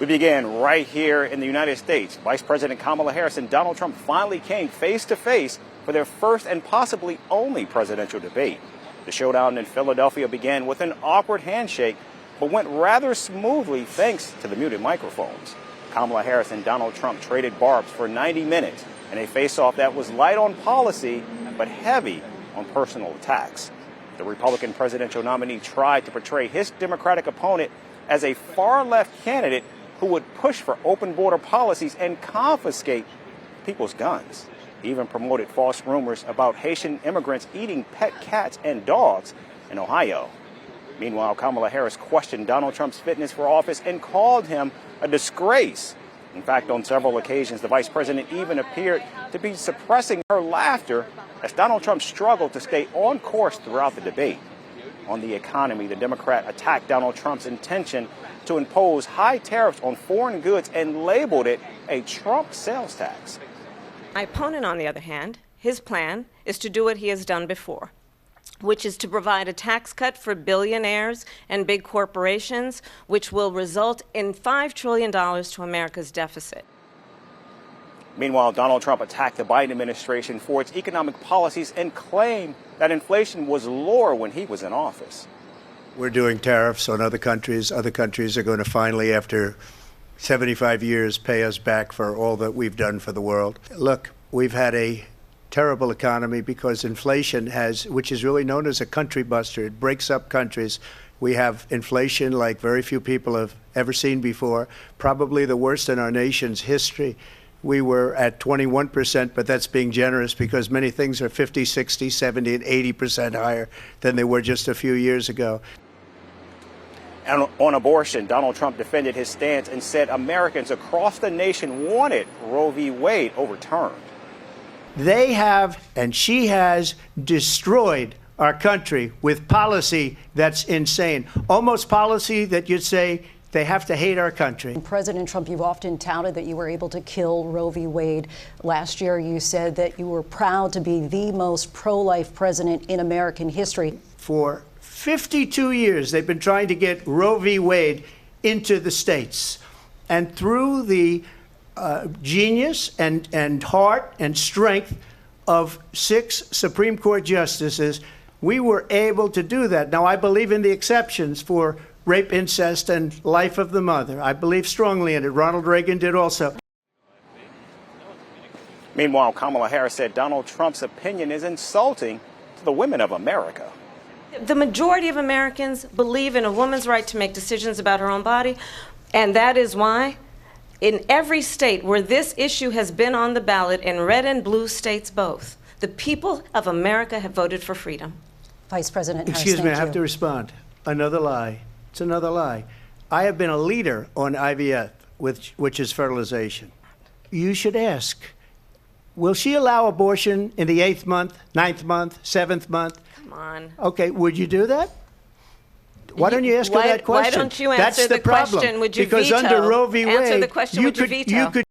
We began right here in the United States. Vice President Kamala Harris and Donald Trump finally came face to face for their first and possibly only presidential debate. The showdown in Philadelphia began with an awkward handshake, but went rather smoothly thanks to the muted microphones. Kamala Harris and Donald Trump traded barbs for 90 minutes in a face-off that was light on policy, but heavy on personal attacks. The Republican presidential nominee tried to portray his Democratic opponent as a far-left candidate who would push for open border policies and confiscate people's guns. He even promoted false rumors about Haitian immigrants eating pet cats and dogs in Ohio. Meanwhile, Kamala Harris questioned Donald Trump's fitness for office and called him a disgrace. In fact, on several occasions, the vice president even appeared to be suppressing her laughter as Donald Trump struggled to stay on course throughout the debate. On the economy, the Democrat attacked Donald Trump's intention to impose high tariffs on foreign goods and labeled it a Trump sales tax. My opponent, on the other hand, his plan is to do what he has done before, which is to provide a tax cut for billionaires and big corporations, which will result in $5 trillion to America's deficit. Meanwhile, Donald Trump attacked the Biden administration for its economic policies and claimed that inflation was lower when he was in office. We're doing tariffs on other countries. Other countries are going to finally, after 75 years, pay us back for all that we've done for the world. Look, we've had a terrible economy because inflation which is really known as a country buster. It breaks up countries. We have inflation like very few people have ever seen before, probably the worst in our nation's history. We were at 21%, but that's being generous because many things are 50, 60, 70, and 80% higher than they were just a few years ago. And on abortion, Donald Trump defended his stance and said Americans across the nation wanted Roe v. Wade overturned. They have, and she has, destroyed our country with policy that's insane. Almost policy that you'd say they have to hate our country. President Trump, you've often touted that you were able to kill Roe v. Wade. Last year, you said that you were proud to be the most pro-life president in American history. For 52 years, they've been trying to get Roe v. Wade into the states. And through the genius and heart and strength of 6 Supreme Court justices, we were able to do that. Now, I believe in the exceptions for rape, incest, and life of the mother. I believe strongly in it. Ronald Reagan did also. Meanwhile, Kamala Harris said Donald Trump's opinion is insulting to the women of America. The majority of Americans believe in a woman's right to make decisions about her own body, and that is why in every state where this issue has been on the ballot, in red and blue states both, the people of America have voted for freedom. Vice President Harris, excuse me, I have you. to respond. Another lie. It's another lie. I have been a leader on IVF, which is fertilization. You should ask, will she allow abortion in the 8th month, 9th month, 7th month? Come on. Okay, would you do that? Why don't you ask her that question? Why don't you answer That's the problem. question? Would you because veto? Under Roe v. Wade, answer the question. Would you veto?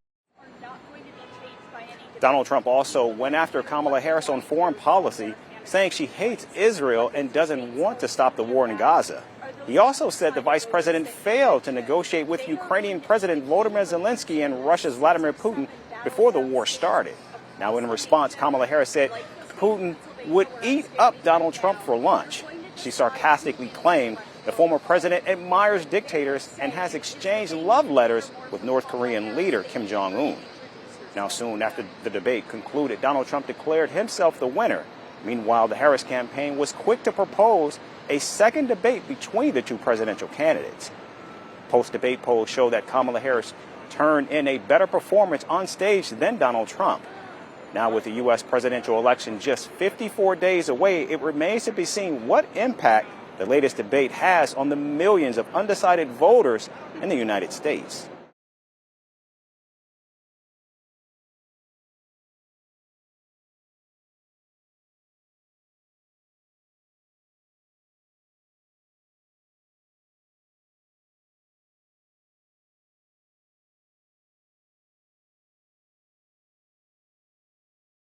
Donald Trump also went after Kamala Harris on foreign policy, saying she hates Israel and doesn't want to stop the war in Gaza. He also said the vice president failed to negotiate with Ukrainian President Volodymyr Zelensky and Russia's Vladimir Putin before the war started. Now, in response, Kamala Harris said Putin would eat up Donald Trump for lunch. She sarcastically claimed the former president admires dictators and has exchanged love letters with North Korean leader Kim Jong-un. Now, soon after the debate concluded, Donald Trump declared himself the winner. Meanwhile, the Harris campaign was quick to propose a second debate between the two presidential candidates. Post-debate polls show that Kamala Harris turned in a better performance on stage than Donald Trump. Now, with the U.S. presidential election just 54 days away, it remains to be seen what impact the latest debate has on the millions of undecided voters in the United States.